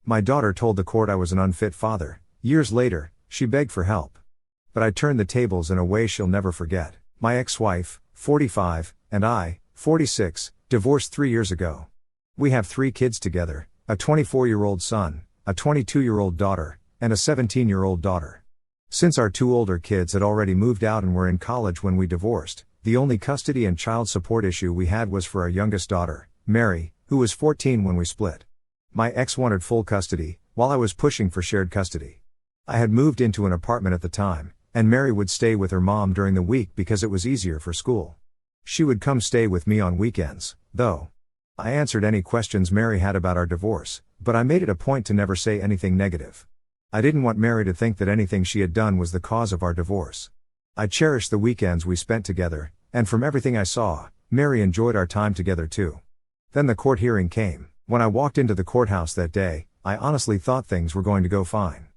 My daughter told the court I was an unfit father. Years later, she begged for help. But I turned the tables in a way she'll never forget. My ex-wife, 45, and I, 46, divorced 3 years ago. We have 3 kids together, a 24-year-old son, a 22-year-old daughter, and a 17-year-old daughter. Since our 2 older kids had already moved out and were in college when we divorced, the only custody and child support issue we had was for our youngest daughter, Mary, who was 14 when we split. My ex wanted full custody, while I was pushing for shared custody. I had moved into an apartment at the time, and Mary would stay with her mom during the week because it was easier for school. She would come stay with me on weekends, though. I answered any questions Mary had about our divorce, but I made it a point to never say anything negative. I didn't want Mary to think that anything she had done was the cause of our divorce. I cherished the weekends we spent together, and from everything I saw, Mary enjoyed our time together too. Then the court hearing came. When I walked into the courthouse that day, I honestly thought things were going to go fine.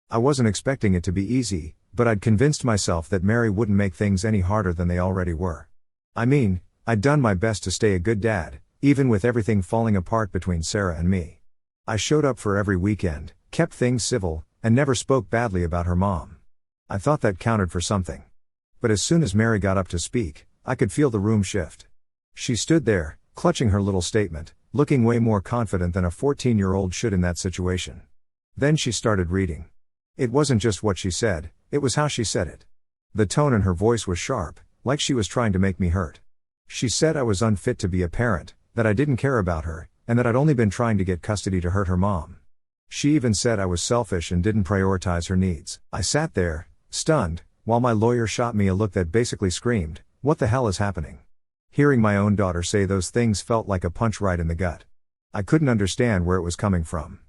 I wasn't expecting it to be easy, but I'd convinced myself that Mary wouldn't make things any harder than they already were. I mean, I'd done my best to stay a good dad, even with everything falling apart between Sarah and me. I showed up for every weekend, kept things civil, and never spoke badly about her mom. I thought that counted for something. But as soon as Mary got up to speak, I could feel the room shift. She stood there, clutching her little statement, looking way more confident than a 14-year-old should in that situation. Then she started reading. It wasn't just what she said, it was how she said it. The tone in her voice was sharp, like she was trying to make me hurt. She said I was unfit to be a parent, that I didn't care about her, and that I'd only been trying to get custody to hurt her mom. She even said I was selfish and didn't prioritize her needs. I sat there, stunned, while my lawyer shot me a look that basically screamed, "What the hell is happening?" Hearing my own daughter say those things felt like a punch right in the gut. I couldn't understand where it was coming from.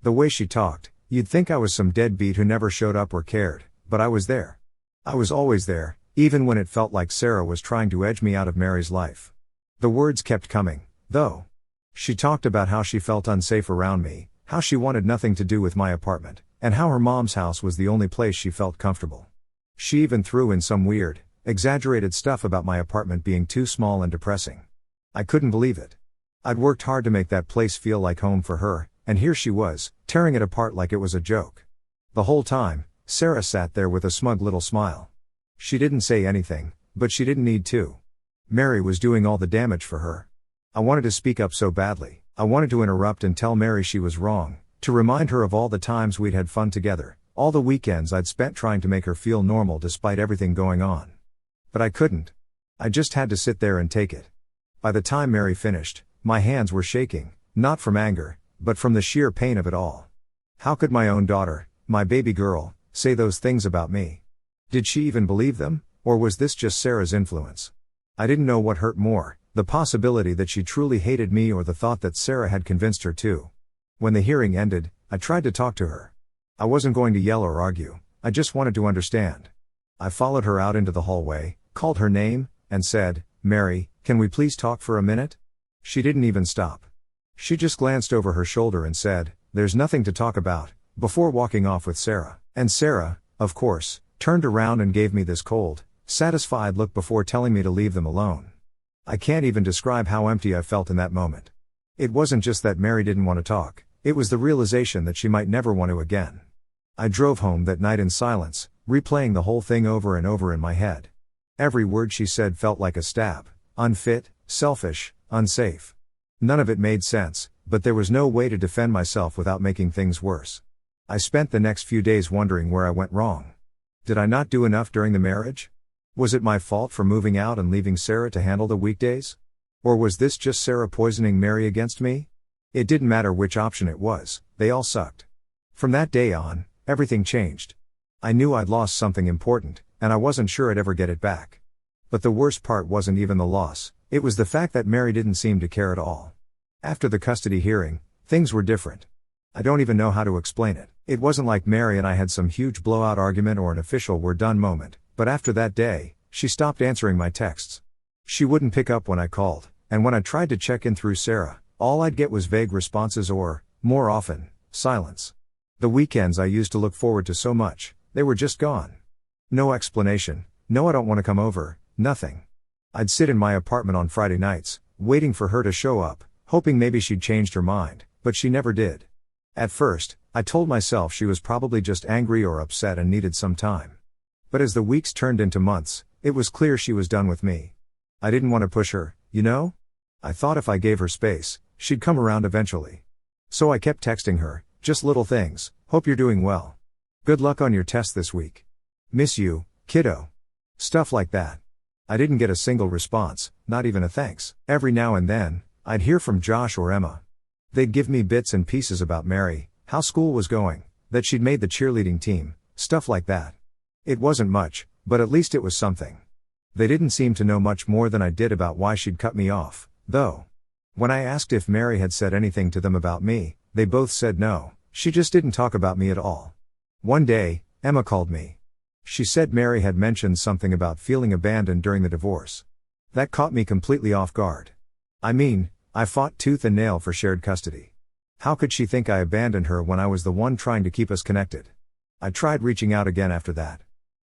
The way she talked, you'd think I was some deadbeat who never showed up or cared, but I was there. I was always there, even when it felt like Sarah was trying to edge me out of Mary's life. The words kept coming, though. She talked about how she felt unsafe around me, how she wanted nothing to do with my apartment, and how her mom's house was the only place she felt comfortable. She even threw in some weird, exaggerated stuff about my apartment being too small and depressing. I couldn't believe it. I'd worked hard to make that place feel like home for her, and here she was, tearing it apart like it was a joke. The whole time, Sarah sat there with a smug little smile. She didn't say anything, but she didn't need to. Mary was doing all the damage for her. I wanted to speak up so badly. I wanted to interrupt and tell Mary she was wrong, to remind her of all the times we'd had fun together, all the weekends I'd spent trying to make her feel normal despite everything going on. But I couldn't. I just had to sit there and take it. By the time Mary finished, my hands were shaking, not from anger, but from the sheer pain of it all. How could my own daughter, my baby girl, say those things about me? Did she even believe them, or was this just Sarah's influence? I didn't know what hurt more, the possibility that she truly hated me or the thought that Sarah had convinced her to. When the hearing ended, I tried to talk to her. I wasn't going to yell or argue, I just wanted to understand. I followed her out into the hallway, called her name, and said, "Mary, can we please talk for a minute?" She didn't even stop. She just glanced over her shoulder and said, "There's nothing to talk about," before walking off with Sarah. And Sarah, of course, turned around and gave me this cold, satisfied look before telling me to leave them alone. I can't even describe how empty I felt in that moment. It wasn't just that Mary didn't want to talk, it was the realization that she might never want to again. I drove home that night in silence, replaying the whole thing over and over in my head. Every word she said felt like a stab. Unfit, selfish, unsafe. None of it made sense, but there was no way to defend myself without making things worse. I spent the next few days wondering where I went wrong. Did I not do enough during the marriage? Was it my fault for moving out and leaving Sarah to handle the weekdays? Or was this just Sarah poisoning Mary against me? It didn't matter which option it was, they all sucked. From that day on, everything changed. I knew I'd lost something important, and I wasn't sure I'd ever get it back. But the worst part wasn't even the loss, it was the fact that Mary didn't seem to care at all. After the custody hearing, things were different. I don't even know how to explain it. It wasn't like Mary and I had some huge blowout argument or an official "we're done" moment, but after that day, she stopped answering my texts. She wouldn't pick up when I called, and when I tried to check in through Sarah, all I'd get was vague responses or, more often, silence. The weekends I used to look forward to so much, they were just gone. No explanation, no "I don't want to come over," nothing. I'd sit in my apartment on Friday nights, waiting for her to show up, hoping maybe she'd changed her mind, but she never did. At first, I told myself she was probably just angry or upset and needed some time. But as the weeks turned into months, it was clear she was done with me. I didn't want to push her, you know? I thought if I gave her space, she'd come around eventually. So I kept texting her, just little things, hope you're doing well. Good luck on your test this week. Miss you, kiddo. Stuff like that. I didn't get a single response, not even a thanks. Every now and then, I'd hear from Josh or Emma. They'd give me bits and pieces about Mary, how school was going, that she'd made the cheerleading team, stuff like that. It wasn't much, but at least it was something. They didn't seem to know much more than I did about why she'd cut me off, though. When I asked if Mary had said anything to them about me, they both said no, she just didn't talk about me at all. One day, Emma called me. She said Mary had mentioned something about feeling abandoned during the divorce. That caught me completely off guard. I mean, I fought tooth and nail for shared custody. How could she think I abandoned her when I was the one trying to keep us connected? I tried reaching out again after that.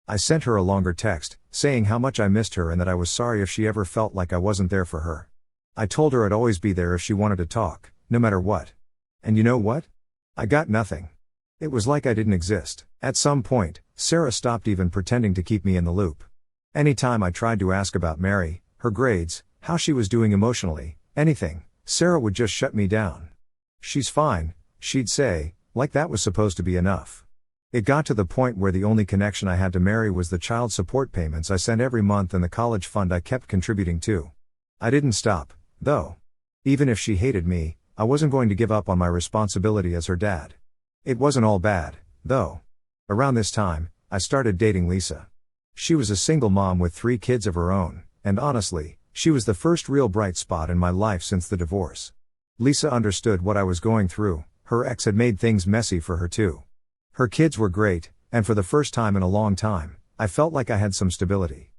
I sent her a longer text, saying how much I missed her and that I was sorry if she ever felt like I wasn't there for her. I told her I'd always be there if she wanted to talk, no matter what. And you know what? I got nothing. It was like I didn't exist. At some point, Sarah stopped even pretending to keep me in the loop. Anytime I tried to ask about Mary, her grades, how she was doing emotionally, anything, Sarah would just shut me down. She's fine, she'd say, like that was supposed to be enough. It got to the point where the only connection I had to Mary was the child support payments I sent every month and the college fund I kept contributing to. I didn't stop, though. Even if she hated me, I wasn't going to give up on my responsibility as her dad. It wasn't all bad, though. Around this time, I started dating Lisa. She was a single mom with 3 kids of her own, and honestly, she was the first real bright spot in my life since the divorce. Lisa understood what I was going through, her ex had made things messy for her too. Her kids were great, and for the first time in a long time, I felt like I had some stability.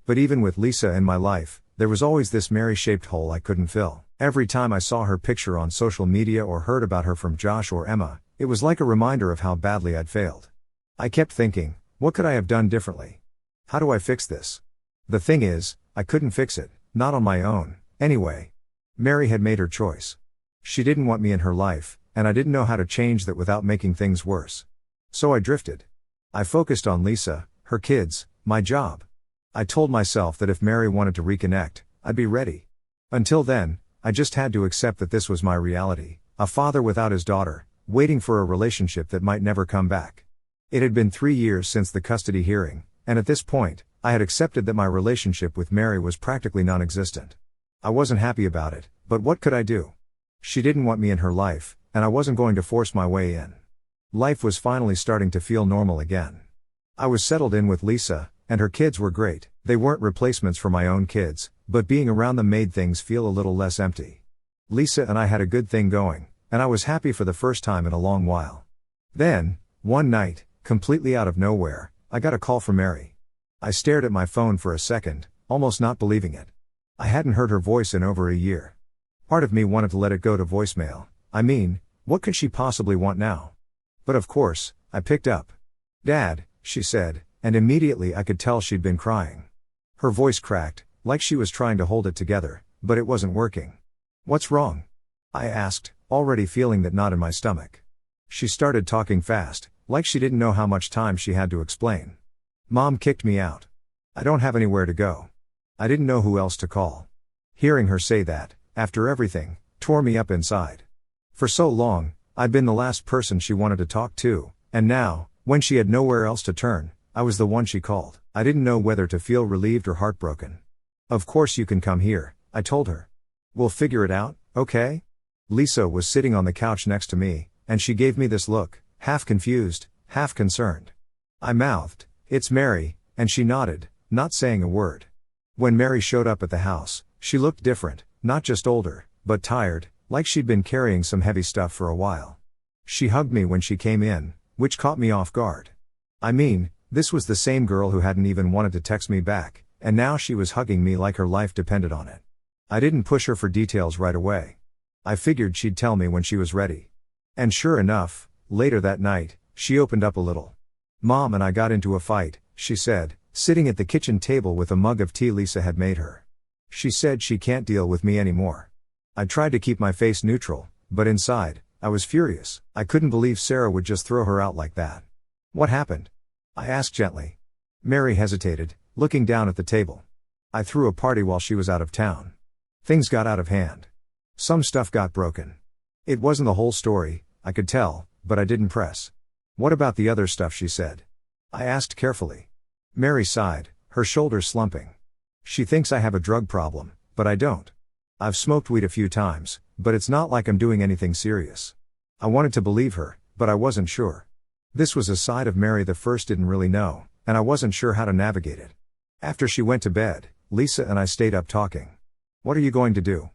But even with Lisa in my life, there was always this Mary-shaped hole I couldn't fill. Every time I saw her picture on social media or heard about her from Josh or Emma, it was like a reminder of how badly I'd failed. I kept thinking, what could I have done differently? How do I fix this? The thing is, I couldn't fix it, not on my own, anyway. Mary had made her choice. She didn't want me in her life, and I didn't know how to change that without making things worse. So I drifted. I focused on Lisa, her kids, my job. I told myself that if Mary wanted to reconnect, I'd be ready. Until then, I just had to accept that this was my reality, a father without his daughter, waiting for a relationship that might never come back. It had been 3 years since the custody hearing, and at this point, I had accepted that my relationship with Mary was practically non-existent. I wasn't happy about it, but what could I do? She didn't want me in her life, and I wasn't going to force my way in. Life was finally starting to feel normal again. I was settled in with Lisa, and her kids were great. They weren't replacements for my own kids, but being around them made things feel a little less empty. Lisa and I had a good thing going, and I was happy for the first time in a long while. Then, one night, completely out of nowhere, I got a call from Mary. I stared at my phone for a second, almost not believing it. I hadn't heard her voice in over a year. Part of me wanted to let it go to voicemail. I mean, what could she possibly want now? But of course, I picked up. "Dad," she said, and immediately I could tell she'd been crying. Her voice cracked, like she was trying to hold it together, but it wasn't working. "What's wrong?" I asked, already feeling that knot in my stomach. She started talking fast, like she didn't know how much time she had to explain. "Mom kicked me out. I don't have anywhere to go. I didn't know who else to call." Hearing her say that, after everything, tore me up inside. For so long, I'd been the last person she wanted to talk to, and now, when she had nowhere else to turn, I was the one she called. I didn't know whether to feel relieved or heartbroken. "Of course you can come here," I told her. "We'll figure it out, okay?" Lisa was sitting on the couch next to me, and she gave me this look, half confused, half concerned. I mouthed, "It's Mary," and she nodded, not saying a word. When Mary showed up at the house, she looked different, not just older, but tired, like she'd been carrying some heavy stuff for a while. She hugged me when she came in, which caught me off guard. I mean, this was the same girl who hadn't even wanted to text me back, and now she was hugging me like her life depended on it. I didn't push her for details right away. I figured she'd tell me when she was ready. And sure enough, later that night, she opened up a little. "Mom and I got into a fight," she said, sitting at the kitchen table with a mug of tea Lisa had made her. "She said she can't deal with me anymore." I tried to keep my face neutral, but inside, I was furious. I couldn't believe Sarah would just throw her out like that. What happened? I asked gently. Mary hesitated, looking down at the table. I threw a party while she was out of town. Things got out of hand. Some stuff got broken. It wasn't the whole story, I could tell, but I didn't press. What about the other stuff, she said. I asked carefully. Mary sighed, her shoulders slumping. She thinks I have a drug problem, but I don't. I've smoked weed a few times, but it's not like I'm doing anything serious. I wanted to believe her, but I wasn't sure. This was a side of Mary the first didn't really know, and I wasn't sure how to navigate it. After she went to bed, Lisa and I stayed up talking. What are you going to do?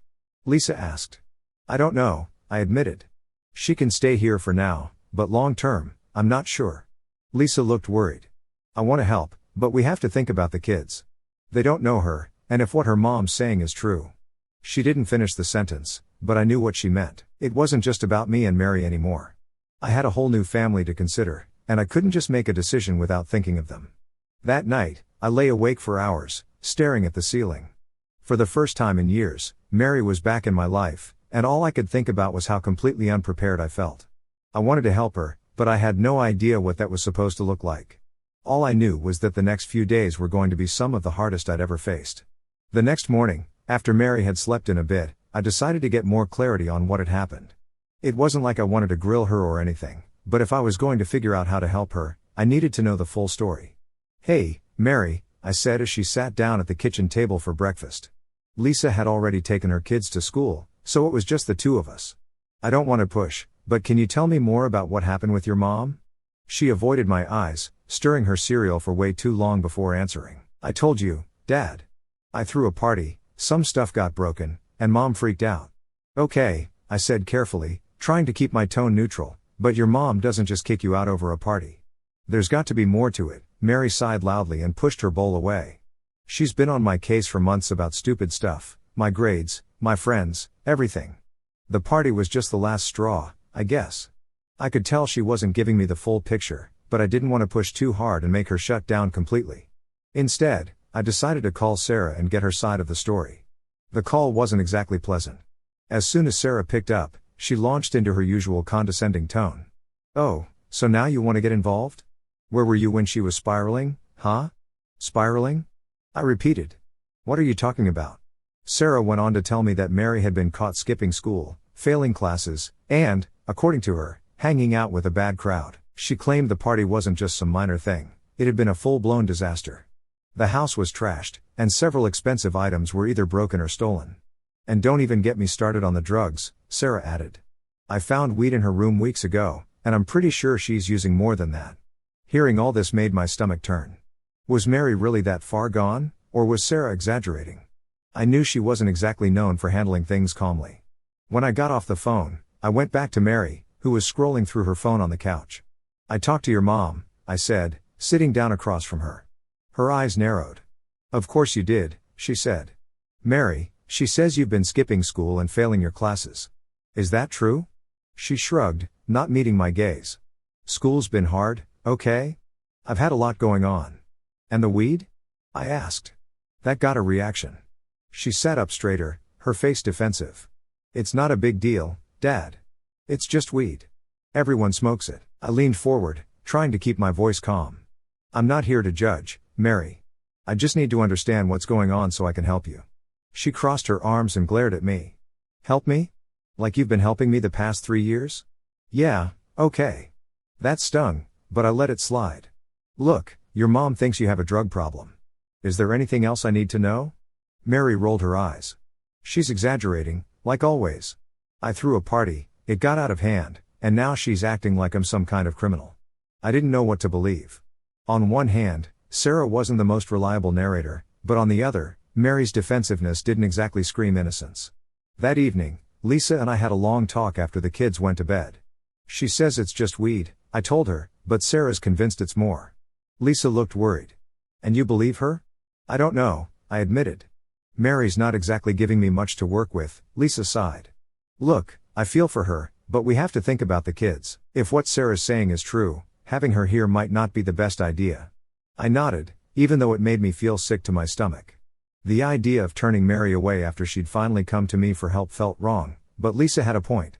Lisa asked. I don't know, I admitted. She can stay here for now, but long term, I'm not sure. Lisa looked worried. I want to help, but we have to think about the kids. They don't know her, and if what her mom's saying is true. She didn't finish the sentence, but I knew what she meant. It wasn't just about me and Mary anymore. I had a whole new family to consider, and I couldn't just make a decision without thinking of them. That night, I lay awake for hours, staring at the ceiling. For the first time in years, Mary was back in my life, and all I could think about was how completely unprepared I felt. I wanted to help her, but I had no idea what that was supposed to look like. All I knew was that the next few days were going to be some of the hardest I'd ever faced. The next morning, after Mary had slept in a bit, I decided to get more clarity on what had happened. It wasn't like I wanted to grill her or anything, but if I was going to figure out how to help her, I needed to know the full story. Hey, Mary, I said as she sat down at the kitchen table for breakfast. Lisa had already taken her kids to school, so it was just the two of us. I don't want to push, but can you tell me more about what happened with your mom? She avoided my eyes, stirring her cereal for way too long before answering. I told you, Dad. I threw a party, some stuff got broken, and Mom freaked out. Okay, I said carefully, trying to keep my tone neutral, but your mom doesn't just kick you out over a party. There's got to be more to it. Mary sighed loudly and pushed her bowl away. She's been on my case for months about stupid stuff, my grades, my friends, everything. The party was just the last straw, I guess. I could tell she wasn't giving me the full picture, but I didn't want to push too hard and make her shut down completely. Instead, I decided to call Sarah and get her side of the story. The call wasn't exactly pleasant. As soon as Sarah picked up, she launched into her usual condescending tone. Oh, so now you want to get involved? Where were you when she was spiraling, huh? Spiraling? I repeated. What are you talking about? Sarah went on to tell me that Mary had been caught skipping school, failing classes, and, according to her, hanging out with a bad crowd. She claimed the party wasn't just some minor thing, it had been a full-blown disaster. The house was trashed, and several expensive items were either broken or stolen. And don't even get me started on the drugs, Sarah added. I found weed in her room weeks ago, and I'm pretty sure she's using more than that. Hearing all this made my stomach turn. Was Mary really that far gone, or was Sarah exaggerating? I knew she wasn't exactly known for handling things calmly. When I got off the phone, I went back to Mary, who was scrolling through her phone on the couch. I talked to your mom, I said, sitting down across from her. Her eyes narrowed. Of course you did, she said. Mary, she says you've been skipping school and failing your classes. Is that true? She shrugged, not meeting my gaze. School's been hard, okay? I've had a lot going on. And the weed? I asked. That got a reaction. She sat up straighter, her face defensive. It's not a big deal, Dad. It's just weed. Everyone smokes it. I leaned forward, trying to keep my voice calm. I'm not here to judge, Mary. I just need to understand what's going on so I can help you. She crossed her arms and glared at me. Help me? Like you've been helping me the past 3 years? Yeah, okay. That stung, but I let it slide. Look, your mom thinks you have a drug problem. Is there anything else I need to know? Mary rolled her eyes. She's exaggerating, like always. I threw a party, it got out of hand, and now she's acting like I'm some kind of criminal. I didn't know what to believe. On one hand, Sarah wasn't the most reliable narrator, but on the other, Mary's defensiveness didn't exactly scream innocence. That evening, Lisa and I had a long talk after the kids went to bed. She says it's just weed, I told her, but Sarah's convinced it's more. Lisa looked worried. And you believe her? I don't know, I admitted. Mary's not exactly giving me much to work with, Lisa sighed. Look, I feel for her, but we have to think about the kids. If what Sarah's saying is true, having her here might not be the best idea. I nodded, even though it made me feel sick to my stomach. The idea of turning Mary away after she'd finally come to me for help felt wrong, but Lisa had a point.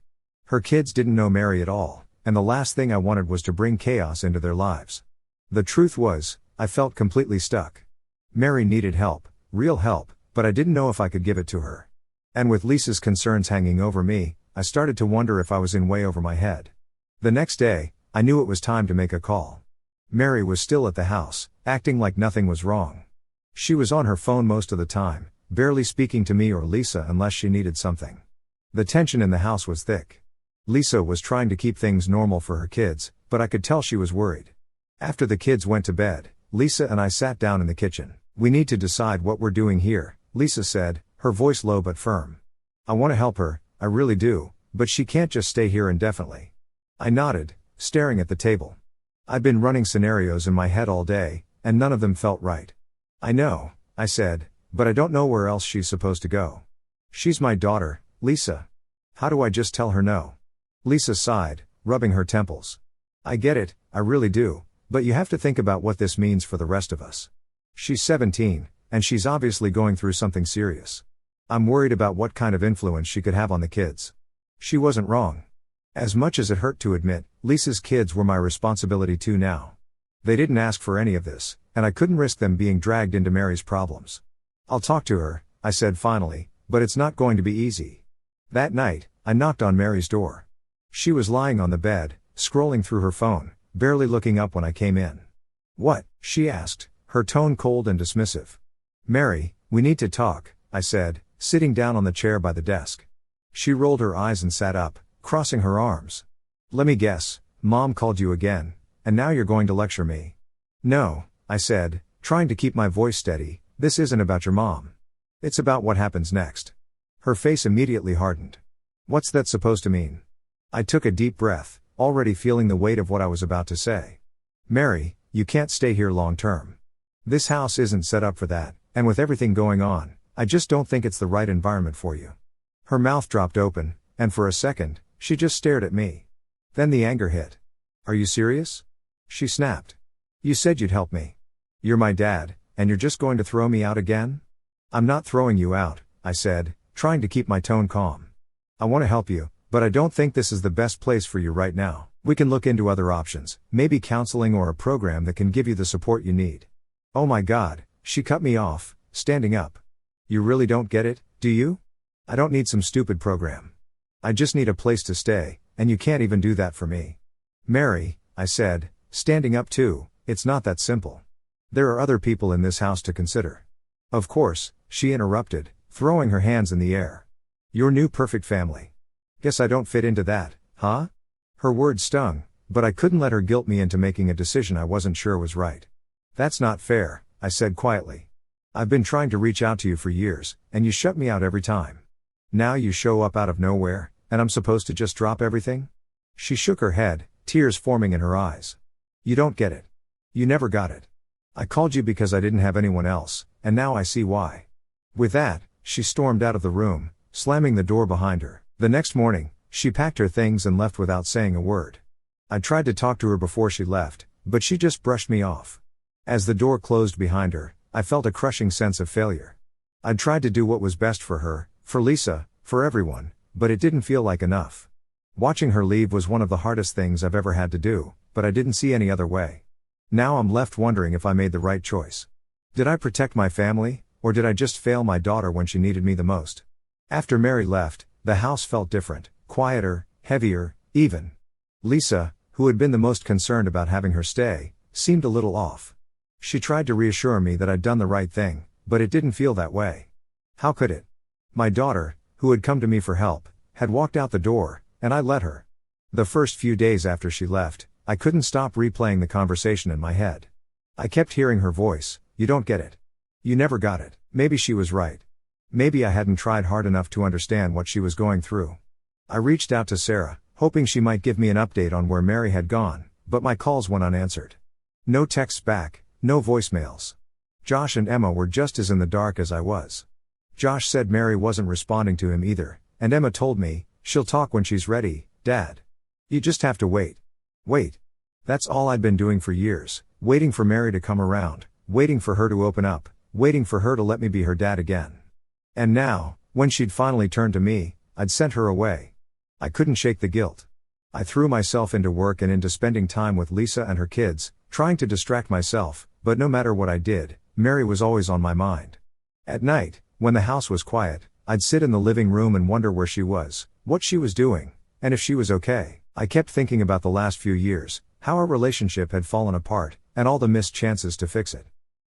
Her kids didn't know Mary at all, and the last thing I wanted was to bring chaos into their lives. The truth was, I felt completely stuck. Mary needed help, real help, but I didn't know if I could give it to her. And with Lisa's concerns hanging over me, I started to wonder if I was in way over my head. The next day, I knew it was time to make a call. Mary was still at the house, acting like nothing was wrong. She was on her phone most of the time, barely speaking to me or Lisa unless she needed something. The tension in the house was thick. Lisa was trying to keep things normal for her kids, but I could tell she was worried. After the kids went to bed, Lisa and I sat down in the kitchen. "We need to decide what we're doing here," Lisa said, her voice low but firm. "I want to help her, I really do, but she can't just stay here indefinitely." I nodded, staring at the table. I'd been running scenarios in my head all day, and none of them felt right. "I know," I said, "but I don't know where else she's supposed to go. She's my daughter, Lisa. How do I just tell her no?" Lisa sighed, rubbing her temples. "I get it, I really do, but you have to think about what this means for the rest of us. She's 17, and she's obviously going through something serious. I'm worried about what kind of influence she could have on the kids." She wasn't wrong. As much as it hurt to admit, Lisa's kids were my responsibility too now. They didn't ask for any of this, and I couldn't risk them being dragged into Mary's problems. "I'll talk to her," I said finally, "but it's not going to be easy." That night, I knocked on Mary's door. She was lying on the bed, scrolling through her phone, barely looking up when I came in. "What?" she asked, her tone cold and dismissive. "Mary, we need to talk," I said, sitting down on the chair by the desk. She rolled her eyes and sat up, crossing her arms. "Let me guess, Mom called you again, and now you're going to lecture me." "No," I said, trying to keep my voice steady, "this isn't about your mom. It's about what happens next." Her face immediately hardened. "What's that supposed to mean?" I took a deep breath, already feeling the weight of what I was about to say. "Mary, you can't stay here long term. This house isn't set up for that, and with everything going on, I just don't think it's the right environment for you." Her mouth dropped open, and for a second, she just stared at me. Then the anger hit. "Are you serious?" she snapped. "You said you'd help me. You're my dad, and you're just going to throw me out again?" "I'm not throwing you out," I said, trying to keep my tone calm. "I want to help you, but I don't think this is the best place for you right now. We can look into other options, maybe counseling or a program that can give you the support you need." "Oh my God," she cut me off, standing up. "You really don't get it, do you? I don't need some stupid program. I just need a place to stay, and you can't even do that for me." "Mary," I said, standing up too, "it's not that simple. There are other people in this house to consider." "Of course," she interrupted, throwing her hands in the air. "Your new perfect family. Guess I don't fit into that, huh?" Her words stung, but I couldn't let her guilt me into making a decision I wasn't sure was right. "That's not fair," I said quietly. "I've been trying to reach out to you for years, and you shut me out every time. Now you show up out of nowhere, and I'm supposed to just drop everything?" She shook her head, tears forming in her eyes. "You don't get it. You never got it. I called you because I didn't have anyone else, and now I see why." With that, she stormed out of the room, slamming the door behind her. The next morning, she packed her things and left without saying a word. I tried to talk to her before she left, but she just brushed me off. As the door closed behind her, I felt a crushing sense of failure. I'd tried to do what was best for her, for Lisa, for everyone, but it didn't feel like enough. Watching her leave was one of the hardest things I've ever had to do, but I didn't see any other way. Now I'm left wondering if I made the right choice. Did I protect my family, or did I just fail my daughter when she needed me the most? After Mary left, the house felt different, quieter, heavier, even. Lisa, who had been the most concerned about having her stay, seemed a little off. She tried to reassure me that I'd done the right thing, but it didn't feel that way. How could it? My daughter, who had come to me for help, had walked out the door, and I let her. The first few days after she left, I couldn't stop replaying the conversation in my head. I kept hearing her voice, "You don't get it. You never got it." Maybe she was right. Maybe I hadn't tried hard enough to understand what she was going through. I reached out to Sarah, hoping she might give me an update on where Mary had gone, but my calls went unanswered. No texts back, no voicemails. Josh and Emma were just as in the dark as I was. Josh said Mary wasn't responding to him either, and Emma told me, "She'll talk when she's ready, Dad. You just have to wait." Wait. That's all I'd been doing for years, waiting for Mary to come around, waiting for her to open up, waiting for her to let me be her dad again. And now, when she'd finally turned to me, I'd sent her away. I couldn't shake the guilt. I threw myself into work and into spending time with Lisa and her kids, trying to distract myself, but no matter what I did, Mary was always on my mind. At night, when the house was quiet, I'd sit in the living room and wonder where she was, what she was doing, and if she was okay. I kept thinking about the last few years, how our relationship had fallen apart, and all the missed chances to fix it.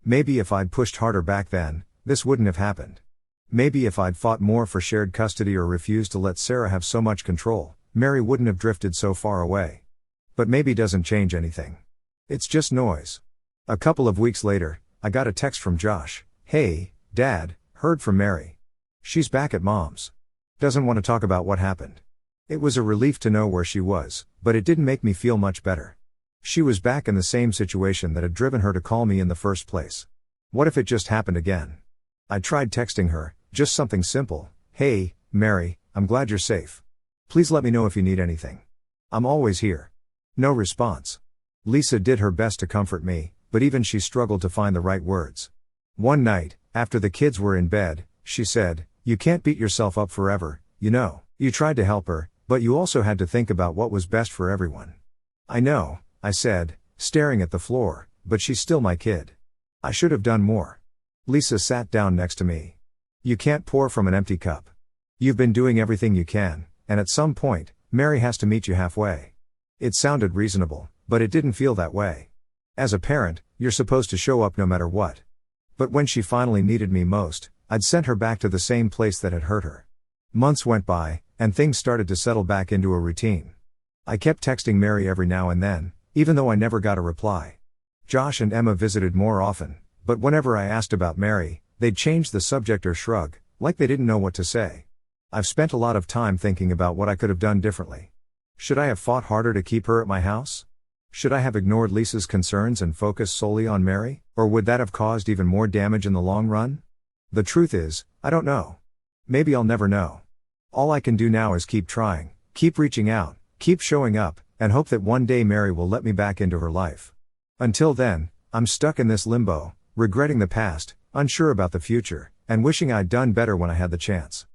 Maybe if I'd pushed harder back then, this wouldn't have happened. Maybe if I'd fought more for shared custody or refused to let Sarah have so much control, Mary wouldn't have drifted so far away. But maybe doesn't change anything. It's just noise. A couple of weeks later, I got a text from Josh. "Hey, Dad, heard from Mary. She's back at Mom's. Doesn't want to talk about what happened." It was a relief to know where she was, but it didn't make me feel much better. She was back in the same situation that had driven her to call me in the first place. What if it just happened again? I tried texting her, just something simple. "Hey, Mary, I'm glad you're safe. Please let me know if you need anything. I'm always here." No response. Lisa did her best to comfort me, but even she struggled to find the right words. One night, after the kids were in bed, she said, "You can't beat yourself up forever, you know. You tried to help her, but you also had to think about what was best for everyone." "I know," I said, staring at the floor, "but she's still my kid. I should have done more." Lisa sat down next to me. "You can't pour from an empty cup. You've been doing everything you can, and at some point, Mary has to meet you halfway." It sounded reasonable, but it didn't feel that way. As a parent, you're supposed to show up no matter what. But when she finally needed me most, I'd sent her back to the same place that had hurt her. Months went by, and things started to settle back into a routine. I kept texting Mary every now and then, even though I never got a reply. Josh and Emma visited more often, but whenever I asked about Mary, they'd change the subject or shrug, like they didn't know what to say. I've spent a lot of time thinking about what I could have done differently. Should I have fought harder to keep her at my house? Should I have ignored Lisa's concerns and focused solely on Mary, or would that have caused even more damage in the long run? The truth is, I don't know. Maybe I'll never know. All I can do now is keep trying, keep reaching out, keep showing up, and hope that one day Mary will let me back into her life. Until then, I'm stuck in this limbo, regretting the past, unsure about the future, and wishing I'd done better when I had the chance.